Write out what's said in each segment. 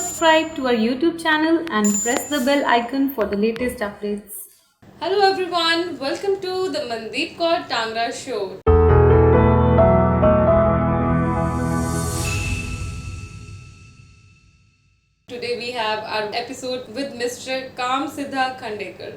subscribe to our YouTube channel and press the bell icon for the latest updates. Hello everyone, welcome to the Mandeep Kaur Tangra show. Today we have our episode with Mr. Kam Siddha Khandekar.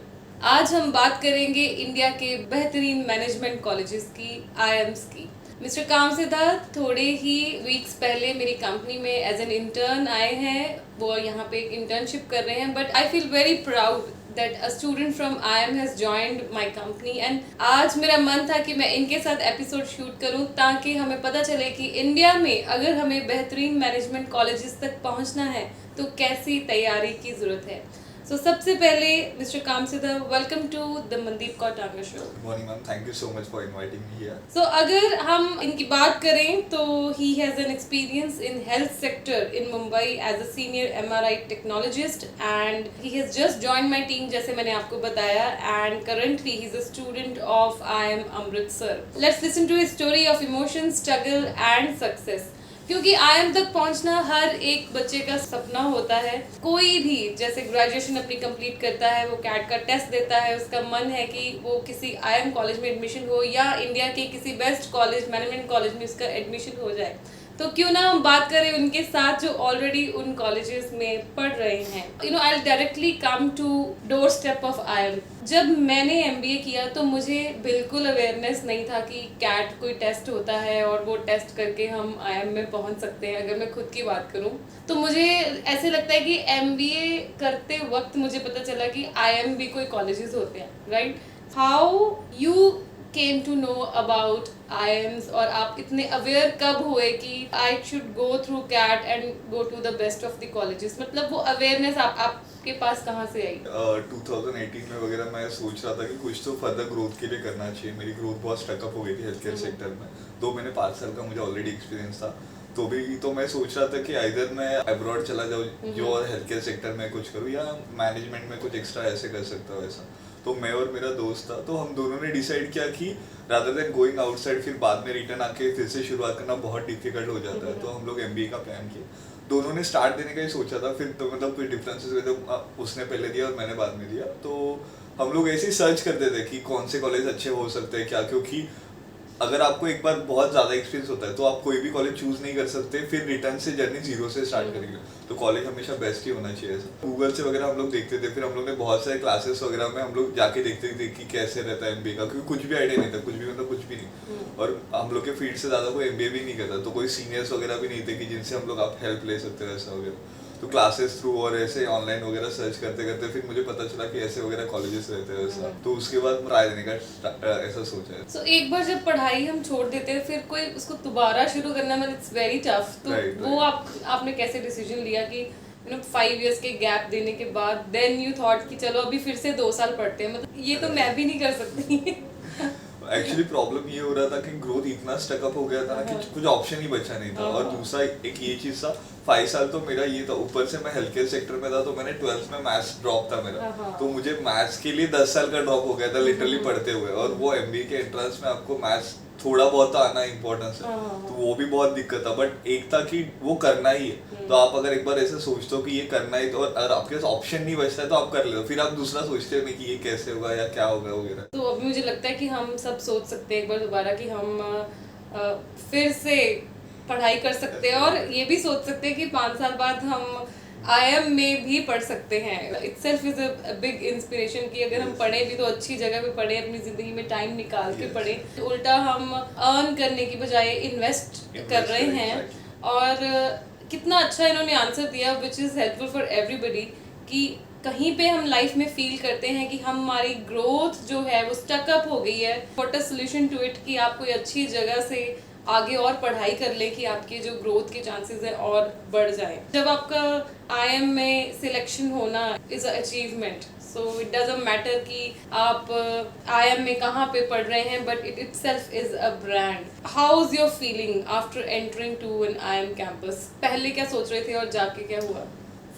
आज हम बात करेंगे India के बेहतरीन management colleges की, IIMs की. Mister काम सिद्धा थोड़े ही वीक्स पहले मेरी कंपनी में एज एन इंटर्न आए हैं. वो यहाँ पे एक इंटर्नशिप कर रहे हैं, but I feel very proud that a student from IIM has joined my company. And आज मेरा मन था कि मैं इनके साथ एपिसोड शूट करूं ताकि हमें पता चले कि इंडिया में अगर हमें बेहतरीन मैनेजमेंट कॉलेजेस तक पहुंचना है तो कैसी तैयारी की ज़रूरत है. So, सबसे पहले मिस्टर काम सिद्धा, welcome to the Mandeep Kaur Tanga show. Good morning, ma'am. Thank you so much for inviting me here. So, अगर हम इनकी बात करें तो he has an experience in health sector in Mumbai as a senior MRI technologist and he has just joined my team जैसे मैंने आपको बताया, and currently he is a student of IIM Amritsar. Let's listen to his story of emotion, struggle and success. क्योंकि IIM तक पहुंचना हर एक बच्चे का सपना होता है. कोई भी जैसे ग्रेजुएशन अपनी कंप्लीट करता है, वो कैट का टेस्ट देता है, उसका मन है कि वो किसी IIM कॉलेज में एडमिशन हो या इंडिया के किसी बेस्ट कॉलेज, मैनेजमेंट कॉलेज में उसका एडमिशन हो जाए. तो क्यों ना हम बात करें उनके साथ जो ऑलरेडी उन कॉलेजेस में पढ़ रहे हैं. I directly come to doorstep of IIM. जब मैंने MBA किया तो मुझे बिल्कुल अवेयरनेस नहीं था कि कैट कोई टेस्ट होता है और वो टेस्ट करके हम IIM में पहुंच सकते हैं. अगर मैं खुद की बात करूं तो मुझे ऐसे लगता है कि MBA करते वक्त मुझे पता चला कि IIM भी कोई कॉलेजेस होते हैं, right. How you came to know about IIMs और आप इतने अवेयर कब हुए कि I should go through CAT and go to the best of the colleges. मतलब वो अवेयरनेस आपके पास कहाँ से आई? 2018 में वगैरह मैं सोच रहा था कि कुछ तो फर्दर ग्रोथ के लिए करना चाहिए. मेरी ग्रोथ बहुत स्टकअप हो गई थी हेल्थ केयर सेक्टर में. 2 महीने 5 साल का मुझे ऑलरेडी एक्सपीरियंस था. तो मैं सोच रहा था कि आइदर मैं अब्रॉड चला जाऊँ जो और हेल्थ केयर सेक्टर में कुछ करूँ या मैनेजमेंट में कुछ एक्स्ट्रा ऐसे कर सकता हूँ ऐसा. तो मैं और मेरा दोस्त था, तो हम दोनों ने डिसाइड किया कि रादर देन गोइंग आउटसाइड फिर बाद में रिटर्न आके फिर से शुरुआत करना बहुत डिफिकल्ट हो जाता है. तो हम लोग MBA का प्लान किया. दोनों ने स्टार्ट देने का ही सोचा था. फिर तो मतलब कोई डिफरेंसेस हुए तो उसने पहले दिया और मैंने बाद में दिया. तो हम लोग ऐसे ही सर्च करते थे कि कौन से कॉलेज अच्छे हो सकते हैं क्या, क्योंकि अगर आपको एक बार बहुत ज़्यादा एक्सपीरियंस होता है तो आप कोई भी कॉलेज चूज नहीं कर सकते. फिर रिटर्न से जर्नी जीरो से स्टार्ट करेंगे. तो कॉलेज हमेशा बेस्ट ही होना चाहिए. गूगल से वगैरह हम लोग देखते थे. फिर हम लोग ने बहुत सारे क्लासेस वगैरह में हम लोग जाके देखते थे कि कैसे रहता है MBA का, क्योंकि कुछ भी आइडिया नहीं था, कुछ भी मतलब कुछ भी नहीं. और हम लोग के फील्ड से ज़्यादा कोई MBA भी नहीं करता, तो कोई सीनियर्स वगैरह भी नहीं थे कि जिनसे हम लोग आप हेल्प ले सकते हैं ऐसा वगैरह. तो क्लासेस थ्रू और ऐसे ऑनलाइन वगैरह सर्च करते करते फिर मुझे पता चला कि ऐसे वगैरह कॉलेजेस रहते हैं ऐसा. तो उसके बाद ट्राई देने का ऐसा सोचा है. So, एक बार जब पढ़ाई हम छोड़ देते हैं फिर कोई उसको दोबारा शुरू करना मतलब इट्स वेरी टफ. तो वो आपने कैसे डिसीजन लिया कि 5 years के गैप देने के बाद देन यू थॉट कि चलो अभी फिर से 2 साल पढ़ते हैं. मतलब ये तो मैं भी नहीं कर सकती. एक्चुअली प्रॉब्लम ये हो रहा था कि ग्रोथ इतना स्टकअप हो गया था ना कि कुछ ऑप्शन ही बचा नहीं था. और दूसरा एक ये चीज था, 5 साल तो मेरा ये था, ऊपर से मैं हेल्थ केयर सेक्टर में था, तो मैंने 12th में मैथ्स ड्रॉप था मेरा. तो मुझे मैथ्स के लिए 10 साल का ड्रॉप हो गया था लिटरली पढ़ते हुए. और वो MBA के एंट्रेंस में आपको मैथ्स थोड़ा बहुत तो आना इम्पोर्टेंस है, तो वो भी बहुत दिक्कत था. बट एक था कि वो करना ही है. तो आप अगर एक बार ऐसे सोचते हो कि ये करना ही, तो अगर आपके पास ऑप्शन नहीं बचता है तो आप कर लो. फिर आप दूसरा सोचते हो नहीं कि ये कैसे होगा या क्या होगा वगैरह. तो अभी मुझे लगता है कि हम सब सोच सकते हैं एक बार दोबारा कि हम फिर से पढ़ाई कर सकते हैं और ये भी सोच सकते हैं कि 5 साल बाद हम IIM में भी पढ़ सकते हैं. Itself is a big inspiration कि अगर हम पढ़े भी तो अच्छी जगह पे पढ़े, अपनी ज़िंदगी में टाइम निकाल के पढ़े. तो उल्टा हम अर्न करने की बजाय इन्वेस्ट कर रहे हैं. और कितना अच्छा इन्होंने आंसर दिया which is helpful for everybody कि कहीं पे हम लाइफ में फील करते हैं कि हमारी ग्रोथ जो है वो स्टकअप हो गई है. What a solution to it कि आप कोई अच्छी जगह से आगे और पढ़ाई कर ले कि आपके जो ग्रोथ के चांसेस हैं और बढ़ जाएं. जब आपका IIM में सिलेक्शन होना is a achievement. So it doesn't matter कि आप IIM में कहाँ पे पढ़ रहे हैं, but it itself is a brand. How is your feeling after entering to an IIM campus? पहले क्या सोच रहे थे और जाके क्या हुआ?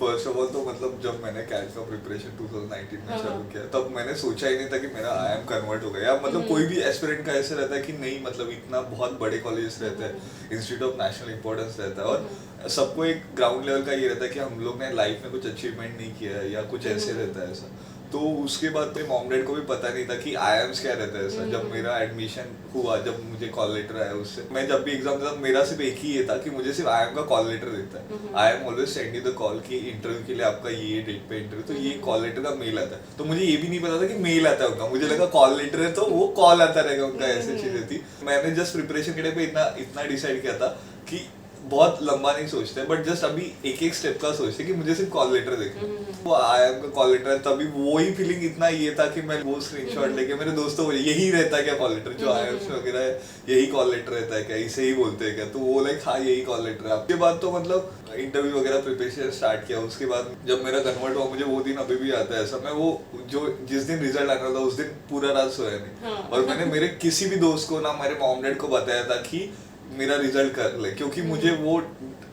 फर्स्ट ऑफ ऑल तो मतलब जब मैंने कैट का प्रिपरेशन 2019 में चालू किया तब मैंने सोचा ही नहीं था कि मेरा IIM कन्वर्ट होगा, या मतलब कोई भी एस्पिरेंट का ऐसे रहता है कि नहीं मतलब इतना बहुत बड़े कॉलेजेस रहते हैं, इंस्टीट्यूट ऑफ नेशनल इंपॉर्टेंस रहता है, और सबको एक ग्राउंड लेवल का ये रहता है कि हम लोग ने लाइफ में कुछ अचीवमेंट नहीं किया है या कुछ ऐसे रहता है ऐसा। तो उसके बाद मेरे मॉम डैड को भी पता नहीं था कि IIMs क्या रहता है ऐसा। जब मेरा एडमिशन हुआ, जब मुझे कॉल लेटर आया उससे, मैं जब भी एग्जाम देता मेरा सिर्फ एक ही ये था कि मुझे सिर्फ IIM का कॉल लेटर देता है। IIM always send you the call कि इंटरव्यू के लिए आपका ये डेट पे इंटरव्यू, तो ये कॉल लेटर का मेल आता है। तो मुझे ये भी नहीं पता था कि मेल आता है उनका, मुझे लगा कॉल लेटर है तो वो कॉल आता रहेगा उनका, ऐसी चीजें थी। मैंने जस्ट प्रिपरेशन के टाइम पे इतना डिसाइड किया था कि बहुत लंबा नहीं सोचते, बट जस्ट अभी एक एक स्टेप का सोचते कि मुझे सिर्फ कॉल लेटर देखना। वो IIM का कॉल लेटर है, तभी वो ही फीलिंग इतना ये था कि मैं वो स्क्रीनशॉट लेके मेरे दोस्तों को यही रहता है क्या कॉल लेटर, जो IIMs वगैरह है यही कॉल लेटर रहता है क्या, इसे ही बोलते हैं क्या, तो वो लाइक हाँ यही कॉल लेटर है। उसके बाद तो मतलब इंटरव्यू वगैरह प्रिपरेशन स्टार्ट किया। उसके बाद जब मेरा कन्वर्ट हुआ, मुझे वो दिन अभी भी आता है ऐसा, मैं वो जो जिस दिन रिजल्ट आना था उस दिन पूरा रात सोया नहीं। और मैंने मेरे किसी भी दोस्त को ना मेरे मॉम डैड को बताया था कि मेरा रिजल्ट कर ले, क्योंकि मुझे वो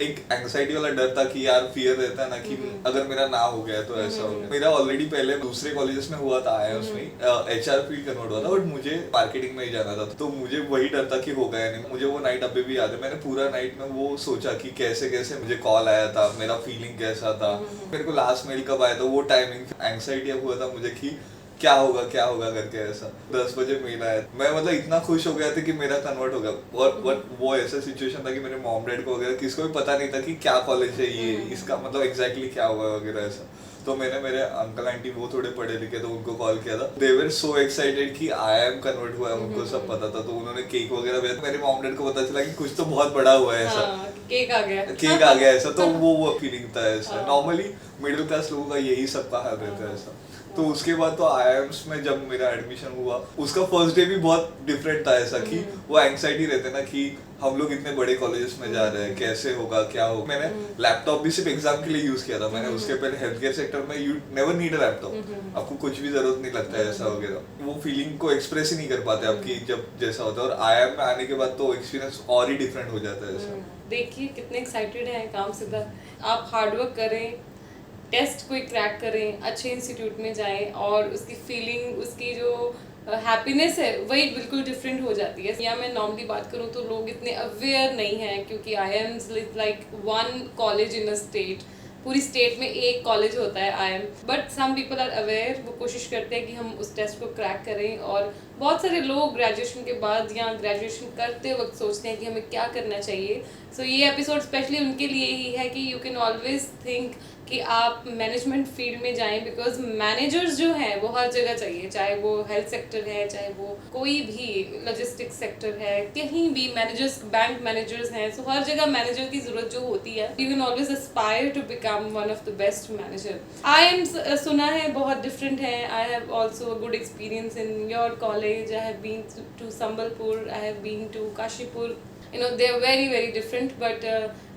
एक एंग्जाइटी वाला डर था कि यार फियर रहता है ना कि अगर मेरा ना हो गया तो ऐसा हो गया। मेरा ऑलरेडी पहले दूसरे कॉलेजेस में हुआ था IIMs में, HR फील्ड कन्वर्ट हुआ था, बट मुझे मार्केटिंग में ही जाना था, तो मुझे वही डर था कि होगा या नहीं। मुझे वो नाइट अभी भी याद है, मैंने पूरा नाइट में वो सोचा कि कैसे कैसे मुझे कॉल आया था, मेरा फीलिंग कैसा था, मेरे को लास्ट मेल कब आया था, वो टाइमिंग एंग्जाइटी हुआ था मुझे कि क्या होगा करके ऐसा। 10 बजे मेल आया, मैं मतलब इतना खुश हो गया था कि मेरा कन्वर्ट हो गया। और वो ऐसा सिचुएशन था कि मेरे मॉम डैड को वगैरह किसको भी पता नहीं था कि क्या कॉलेज है ये, इसका मतलब एग्जैक्टली क्या होगा वगैरह ऐसा। तो मैंने मेरे अंकल आंटी वो थोड़े पढ़े लिखे तो उनको कॉल किया था। दे वर सो एक्साइटेड कि IIM कन्वर्ट हुआ है, उनको सब पता था, तो उन्होंने केक वगैरह भेजा। मेरे मॉम डैड को पता चला कि कुछ तो बहुत बड़ा हुआ है ऐसा, केक आ गया ऐसा। तो वो फीलिंग था ऐसा। नॉर्मली मिडिल क्लास लोगों का यही सबका हाल रहता है ऐसा। तो उसके बाद तो IIMs में जब मेरा एडमिशन हुआ, उसका फर्स्ट डे भी बहुत डिफरेंट था ऐसा कि वो एंग्जाइटी रहते ना कि हम लोग इतने बड़े कॉलेजेस में जा रहे हैं, कैसे होगा क्या होगा। मैंने लैपटॉप भी सिर्फ एग्जाम के लिए यूज किया था। मैंने उसके पहले हेल्थ केयर सेक्टर में you never need a laptop, आपको कुछ भी जरूरत नहीं लगता है ऐसा वगैरह। वो फीलिंग को एक्सप्रेस ही नहीं कर पाते आपकी जब जैसा होता है। और IIM में आने के बाद तो एक्सपीरियंस और ही डिफरेंट हो जाता है ऐसा। देखिए कितने एक्साइटेड हैं काम सिद्धा। आप हार्डवर्क करें, टेस्ट कोई क्रैक करें, अच्छे इंस्टीट्यूट में जाएं, और उसकी फीलिंग, उसकी जो हैप्पीनेस है वही बिल्कुल डिफरेंट हो जाती है। या मैं नॉर्मली बात करूं तो लोग इतने अवेयर नहीं हैं, क्योंकि IIMs like one college in a state, पूरी स्टेट में एक कॉलेज होता है IIM। But some people are aware, वो कोशिश करते हैं कि हम उस टेस्ट को क्रैक करें। और बहुत सारे लोग ग्रेजुएशन के बाद या ग्रेजुएशन करते वक्त सोचते हैं कि हमें क्या करना चाहिए। सो ये एपिसोड स्पेशली उनके लिए ही है कि यू कैन ऑलवेज थिंक कि आप मैनेजमेंट फील्ड में जाएं, बिकॉज मैनेजर्स जो हैं वो हर जगह चाहिए, चाहे वो हेल्थ सेक्टर है, चाहे वो कोई भी लॉजिस्टिक्स सेक्टर है, कहीं भी मैनेजर्स, बैंक मैनेजर्स हैं। सो हर जगह मैनेजर की जरूरत जो होती है, you can always aspire to become one of the best manager. IIMs सुना है बहुत डिफरेंट है। I have also good experience in your college. I have been to Sambalpur, I have been to Kashipur. You know, they are very very different, but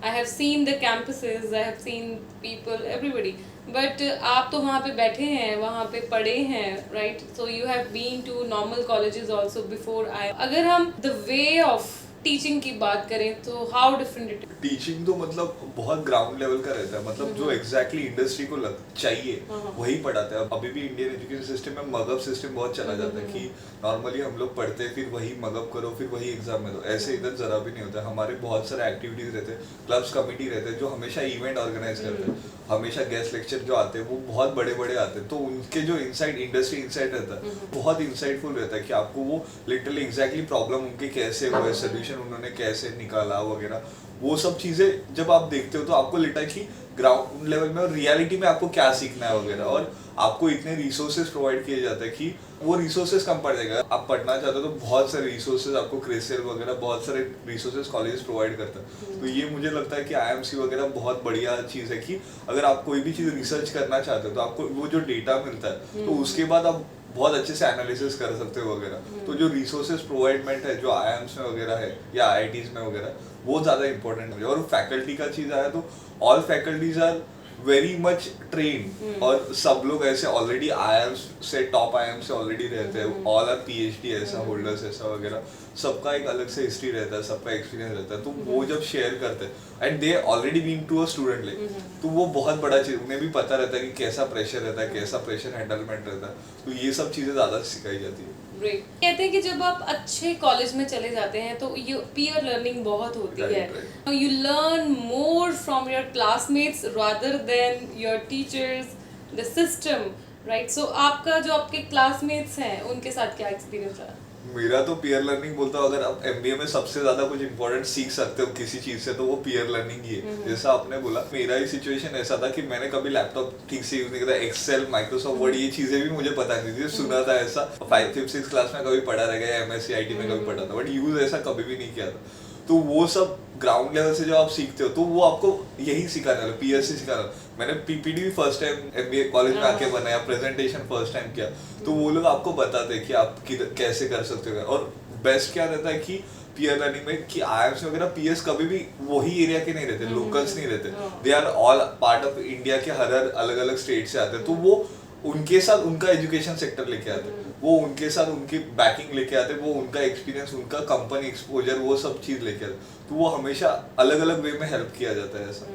I have seen the campuses, I have seen people, everybody, but आप तो वहाँ पे बैठे हैं, वहाँ पे पढ़े हैं, right? So you have been to normal colleges also before अगर हम the way of टीचिंग की बात करें तो हाउ डिफरेंट इट? टीचिंग तो मतलब बहुत ग्राउंड लेवल का रहता है, मतलब जो एग्जैक्टली इंडस्ट्री को चाहिए वही पढ़ाते हैं। अभी भी इंडियन एजुकेशन सिस्टम में मगअप सिस्टम बहुत चला जाता है कि नॉर्मली हम लोग पढ़ते हैं, फिर वही मगअप करो, फिर वही एग्जाम में दो। ऐसे इधर जरा भी नहीं होता है। हमारे बहुत सारे एक्टिविटीज रहते हैं, क्लब्स कमेटी रहते हैं जो हमेशा इवेंट ऑर्गेनाइज करते हैं, हमेशा गेस्ट लेक्चर जो आते हैं वो बहुत बड़े बड़े आते हैं। तो उनके जो इनसाइट इंडस्ट्री इनसाइट रहता है बहुत इंसाइटफुल रहता है कि आपको वो लिटरली एग्जैक्टली प्रॉब्लम उनके कैसे हुए, सोल्यूशन उन्होंने कैसे निकाला वगैरह, वो सब चीजें जब आप देखते हो तो आपको लगता है कि ग्राउंड लेवल में और रियलिटी में आपको क्या सीखना है वगैरह। और आपको इतने रिसोर्सेज प्रोवाइड किए जाते हैं कि वो रिसोर्सेज कम पड़ जाएगा। आप पढ़ना चाहते हो तो बहुत सारे रिसोर्सेज आपको क्रिसेल वगैरह बहुत सारे रिसोर्सेज कॉलेज प्रोवाइड करता है। तो ये मुझे लगता है कि IIMC वगैरह बहुत बढ़िया चीज़ है कि अगर आप कोई भी चीज़ रिसर्च करना चाहते हो तो आपको वो जो डेटा मिलता है तो उसके बाद आप बहुत अच्छे से एनालिसिस कर सकते हो वगैरह। तो जो रिसोर्सेज प्रोवाइडमेंट है जो IIMs में वगैरह है या IITs में वगैरह वो ज़्यादा इंपॉर्टेंट है। और फैकल्टी का चीज़ आया तो all faculties are very much train, और सब लोग ऐसे ऑलरेडी आईआईएम से टॉप आईआईएम से ऑलरेडी रहते हैं, ऑल आर पीएचडी ऐसा होल्डर्स ऐसा वगैरह, सबका एक अलग से हिस्ट्री रहता है, सबका एक्सपीरियंस रहता है, तो वो जब शेयर करते हैं and they already been to a student like, तो वो बहुत बड़ा चीज, उन्हें भी पता रहता है कि कैसा प्रेशर रहता है, कैसा प्रेशर हैंडलमेंट रहता है, तो ये सब चीजें ज्यादा सिखाई जाती है। Great. कहते हैं कि जब आप अच्छे कॉलेज में चले जाते हैं तो ये पीयर लर्निंग बहुत होती है, you learn more from your classmates rather than your teachers, the system, right? So आपका जो आपके क्लासमेट्स हैं उनके साथ क्या एक्सपीरियंस रहा? मेरा तो पीयर लर्निंग बोलता हूँ, अगर आप एमबीए में सबसे ज्यादा कुछ इंपॉर्टेंट सीख सकते हो किसी चीज से तो वो पीयर लर्निंग ही है। जैसा आपने बोला, मेरा ही सिचुएशन ऐसा था कि मैंने कभी लैपटॉप ठीक से यूज नहीं किया, एक्सेल, माइक्रोसॉफ्ट वर्ड, ये चीजें भी मुझे पता नहीं थी, सुना था ऐसा 5th 5th 6th क्लास में कभी पढ़ा रहेगा, एमएससी आईटी में कभी पढ़ा था, बट यूज ऐसा कभी भी नहीं किया था। तो वो सब ग्राउंड लेवल से जो आप सीखते हो तो वो आपको यही सिखाने वाला, पीएससी सिखाने वाला। मैंने पीपीटी भी फर्स्ट टाइम एमबीए कॉलेज में आके बनाया, प्रेजेंटेशन फर्स्ट टाइम किया, तो वो लोग आपको बताते हैं कि आप कैसे कर सकते हो। और बेस्ट क्या रहता है कि पीयर लर्निंग में कि आईआईएम्स वगैरह पीएस कभी भी वही एरिया के नहीं रहते, लोकल्स नहीं रहते, they are all part of India के, हर अलग अलग स्टेट से आते हैं, तो वो उनके साथ उनका एजुकेशन सेक्टर लेके आते हैं, वो उनके साथ उनकी बैकिंग लेके आते हैं, वो उनका एक्सपीरियंस, उनका कंपनी एक्सपोजर, वो सब चीज लेके आते हैं, तो वो हमेशा अलग अलग वे में हेल्प किया जाता है ऐसा।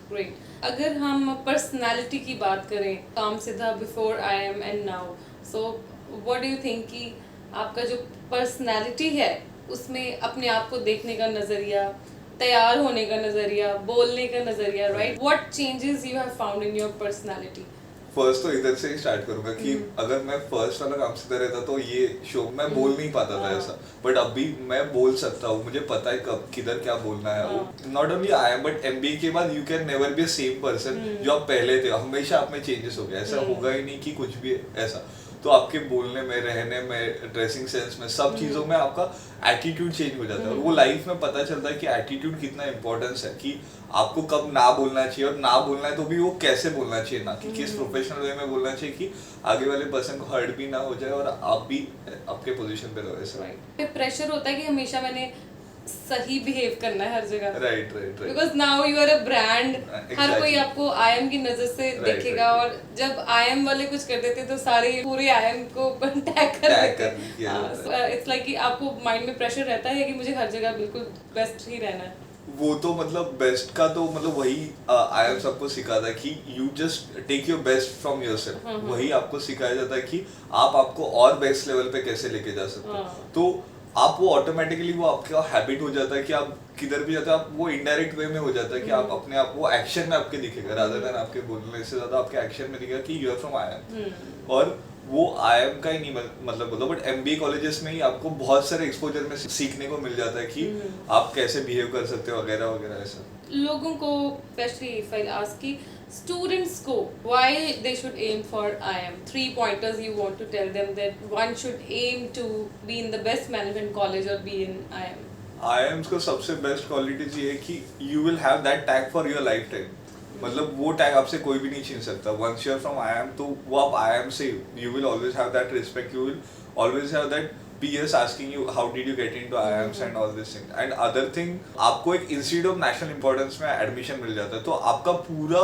ग्रेट। अगर हम पर्सनालिटी की बात करें, काम सिद्धा before IIM and now, so what do you think कि आपका जो पर्सनालिटी है उसमें अपने आप को देखने का नजरिया, तैयार होने का नजरिया, बोलने का नजरिया, right? What changes you have found in your personality? First तो इधर से ही स्टार्ट करूंगा कि अगर मैं फर्स्ट वाला काम से रहता तो ये शो मैं बोल नहीं पाता था ऐसा, बट अभी मैं बोल सकता हूँ, मुझे पता है कब किधर क्या बोलना है। Not only I am but MBA के बाद you can never be same person जो आप पहले थे, हमेशा आप में चेंजेस हो गया, ऐसा होगा ही नहीं कि कुछ भी ऐसा। तो आपके बोलने में, रहने में, ड्रेसिंग सेंस में, सब चीजों में आपका एटीट्यूड चेंज हो जाता है, और वो लाइफ में पता चलता है कि एटीट्यूड कितना इंपॉर्टेंस है, कि आपको कब ना बोलना चाहिए, और ना बोलना है तो भी वो कैसे बोलना चाहिए, ना कि किस प्रोफेशनल वे में बोलना चाहिए कि आगे वाले पर्सन को हर्ट भी ना हो जाए और आप भी आपके पोजीशन पे रहो ऐसा। प्रेशर होता है कि हमेशा मैंने सही बिहेव करना है हर जगह, right, because now you are a brand, हर कोई आपको आईएम की नजर से देखेगा, और जब आईएम वाले कुछ कर देते तो सारे पूरे आईएम को टैग कर देते। इट्स लाइक कि आपको माइंड में प्रेशर रहता है कि मुझे हर जगह बिल्कुल बेस्ट ही रहना है। वो तो मतलब बेस्ट का तो मतलब वही आईएम सबको सिखाता है कि you just take your best from yourself, वही आपको सिखाया जाता है कि आप आपको और बेस्ट लेवल पे कैसे लेके जा सकते हो। तो आप वो ऑटोमेटिकली वो आपका हैबिट हो जाता है कि आप किधर भी जाते हो, आप वो इनडायरेक्ट वे में हो जाता है कि आप अपने आप वो एक्शन में आपके दिखेगा, रादर देन आपके बोलने से ज्यादा आपके एक्शन में दिखेगा कि यू आर फ्रॉम आईएम। और वो आईएम का ही नहीं मतलब बोलता, बट एमबीए कॉलेजेस में ही आपको बहुत सारे एक्सपोजर में सीखने को मिल जाता है कि आप कैसे बिहेव कर सकते हो वगैरह वगैरह ऐसा। लोगों को स्पेशली इफ आई आस्क कि स्टूडेंट्स को why they should aim for IIM, 3 pointers you want to tell them that one should aim to be in the best management college or be in IIM? IIMs को सबसे best qualities ये है कि you will have that tag for your lifetime, मतलब वो tag आपसे कोई भी नहीं छीन सकता। Once you are from IIM तो वो आप आईएम से you will always have that respect, you will always have that peers asking you how did you get into IIMs and all this thing and other thing, आपको एक institute of national importance में admission मिल जाता है, तो आपका पूरा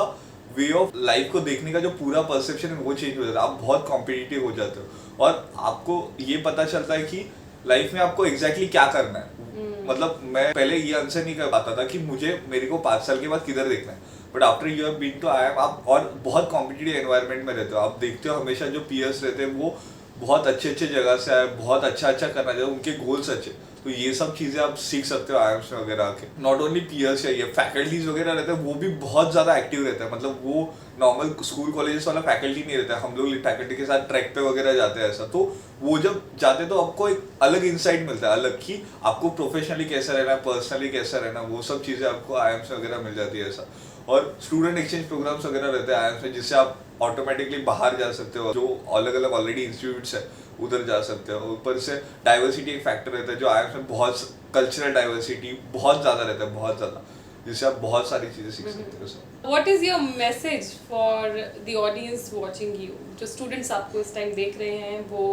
way of life को देखने का जो पूरा परसेप्शन है वो चेंज हो जाता है, आप बहुत कॉम्पिटिटिव हो जाते हो, और आपको ये पता चलता है कि लाइफ में आपको एग्जैक्टली क्या करना है। मतलब मैं पहले ये आंसर नहीं कर पाता था कि मेरे को 5 साल के बाद किधर देखना है, but after you have been to IIM आप और बहुत कॉम्पिटिटिव एनवायरनमेंट में रहते हो, आप देखते हो हमेशा जो पीयर्स रहते हैं वो बहुत अच्छे जगह से आए, बहुत अच्छा करना चाहिए, उनके गोल्स अच्छे, तो ये सब चीजें आप सीख सकते हो आईआईएम्स में वगैरह आके। नॉट ओनली पीयर्स चाहिए, फैकल्टीज वगैरह रहते हैं वो भी बहुत ज्यादा एक्टिव रहता है, मतलब वो नॉर्मल स्कूल कॉलेजेस वाला फैकल्टी नहीं रहता है, हम लोग फैकल्टी के साथ ट्रैक पे वगैरह जाते हैं ऐसा, तो वो जब जाते तो आपको एक अलग इंसाइट मिलता है, अलग कि आपको प्रोफेशनली कैसा रहना है, पर्सनली कैसा रहना, वो सब चीजें आपको आईआईएम्स वगैरह मिल जाती है ऐसा। और स्टूडेंट एक्सचेंज प्रोग्राम्स वगैरह रहते हैं आईआईएम्स में, जिससे आप ऑटोमेटिकली बाहर जा सकते हो, जो अलग अलग ऑलरेडी इंस्टीट्यूट्स है उधर जा सकते हो। ऊपर से डाइवर्सिटी एक फैक्टर रहता है, जो आईआईएम्स में बहुत कल्चरल डाइवर्सिटी बहुत ज़्यादा रहता है, बहुत ज़्यादा, जिससे आप बहुत सारी चीज़ें सीख सकते हो। What is your message for the audience watching you? जो स्टूडेंट्स आपको इस टाइम देख रहे हैं वो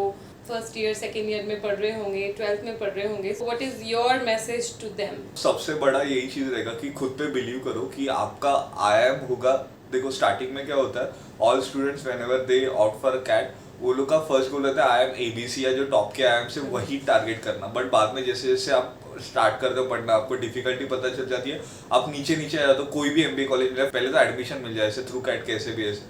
फर्स्ट ईयर सेकेंड ईयर में पढ़ रहे होंगे, 12th में पढ़ रहे होंगे, so what is your message to them? सबसे बड़ा यही चीज़ रहेगा कि खुद पे बिलीव करो कि आपका आईआईएम होगा देखो स्टार्टिंग में क्या होता है, all students whenever they opt for CAT, वो लोग का फर्स्ट गोल रहता है आई एम ABC या जो टॉप के आई एम से वही टारगेट करना। बट बाद में जैसे जैसे आप स्टार्ट करते हो पढ़ना, आपको डिफिकल्टी पता चल जाती है, आप नीचे नीचे आ जाते हो। कोई भी MBA कॉलेज मिले, पहले तो एडमिशन मिल जाए ऐसे थ्रू कैट कैसे भी ऐसे,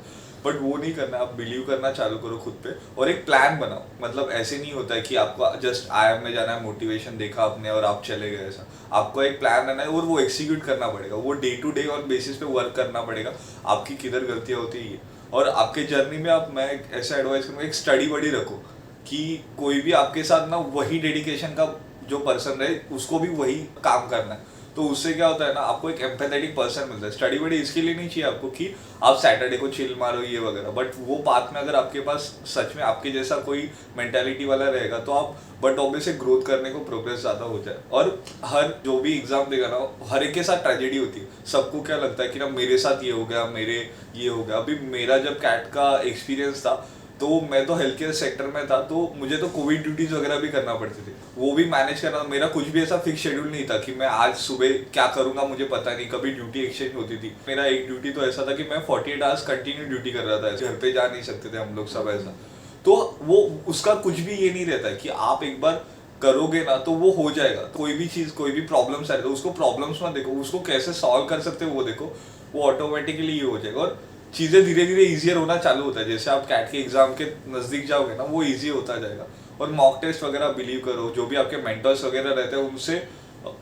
बट वो नहीं करना। आप बिलीव करना चालू करो खुद पे और एक प्लान बनाओ। मतलब ऐसे नहीं होता है कि आपको जस्ट IIM में जाना है, मोटिवेशन देखा आपने और आप चले गए, ऐसा। आपको एक प्लान रहना है और वो एक्सिक्यूट करना पड़ेगा, वो डे टू डे और बेसिस पे वर्क करना पड़ेगा। आपकी किधर गलतियाँ होती है और आपके जर्नी में आप, मैं ऐसा एडवाइस करूँगा, एक स्टडी बडी रखो कि कोई भी आपके साथ ना वही डेडिकेशन का जो पर्सन रहे, उसको भी वही काम करना है। तो उससे क्या होता है ना, आपको एक एम्पैथेटिक पर्सन मिलता है। स्टडी बड़ी इसके लिए नहीं चाहिए आपको कि आप सैटरडे को चिल मारो ये वगैरह, बट वो पाथ में अगर आपके पास सच में आपके जैसा कोई मेंटालिटी वाला रहेगा तो आप बट ऑब्वियसली ग्रोथ करने को प्रोग्रेस ज़्यादा हो जाए। और हर जो भी एग्जाम देगा ना, हर एक के साथ ट्रेजेडी होती है। सबको क्या लगता है कि ना मेरे साथ ये हो गया, मेरे ये हो गया। अभी मेरा जब कैट का एक्सपीरियंस था तो मैं तो हेल्थ केयर सेक्टर में था, तो मुझे तो कोविड ड्यूटीज वगैरह भी करना पड़ती थी, वो भी मैनेज करना। मेरा कुछ भी ऐसा फिक्स शेड्यूल नहीं था कि मैं आज सुबह क्या करूंगा मुझे पता नहीं। कभी ड्यूटी एक्सचेंज होती थी। मेरा एक ड्यूटी तो ऐसा था कि मैं 48 आवर्स कंटिन्यू ड्यूटी कर रहा था, घर पे जा नहीं सकते थे हम लोग सब ऐसा। तो वो उसका कुछ भी ये नहीं रहता है कि आप एक बार करोगे ना तो वो हो जाएगा। कोई भी चीज़, कोई भी प्रॉब्लम्स आए तो उसको प्रॉब्लम्स मत देखो, उसको कैसे सॉल्व कर सकते हो वो देखो, वो ऑटोमेटिकली ये हो जाएगा। और चीज़ें धीरे धीरे ईजियर होना चालू होता है। जैसे आप कैट के एग्जाम के नज़दीक जाओगे ना, वो ईजी होता जाएगा। और मॉक टेस्ट वगैरह बिलीव करो, जो भी आपके मेंटर्स वगैरह रहते हैं उनसे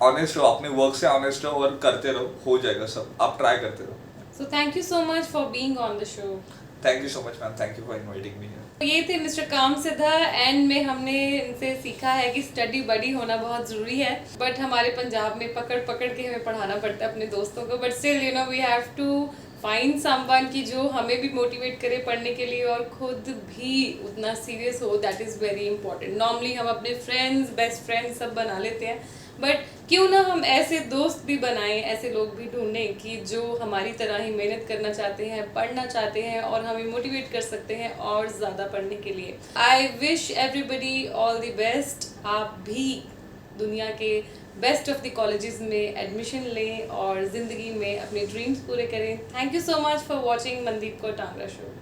ऑनेस्ट रहो, अपने वर्क से ऑनेस्ट रहो और करते रहो, हो जाएगा सब। आप ट्राई करते रहो। So thank you so much for being on the show. Thank you so much ma'am, thank you for inviting me. ये थे मिस्टर काम सिद्धा। एंड में हमने इनसे सीखा है कि स्टडी बडी होना बहुत ज़रूरी है, बट हमारे पंजाब में पकड़ पकड़ के हमें पढ़ाना पड़ता है अपने दोस्तों को। But still you know we have to find someone कि जो हमें भी मोटिवेट करे पढ़ने के लिए और खुद भी उतना सीरियस हो। That is very important. Normally हम अपने फ्रेंड्स, बेस्ट फ्रेंड्स सब बना लेते हैं, बट क्यों ना हम ऐसे दोस्त भी बनाएं, ऐसे लोग भी ढूंढें कि जो हमारी तरह ही मेहनत करना चाहते हैं, पढ़ना चाहते हैं और हमें मोटिवेट कर सकते हैं और ज़्यादा पढ़ने के लिए। I wish everybody all the best. आप भी दुनिया के बेस्ट ऑफ द कॉलेजेस में एडमिशन लें और ज़िंदगी में अपने ड्रीम्स पूरे करें। Thank you so much for watching Mandeep Kaur Tangra show.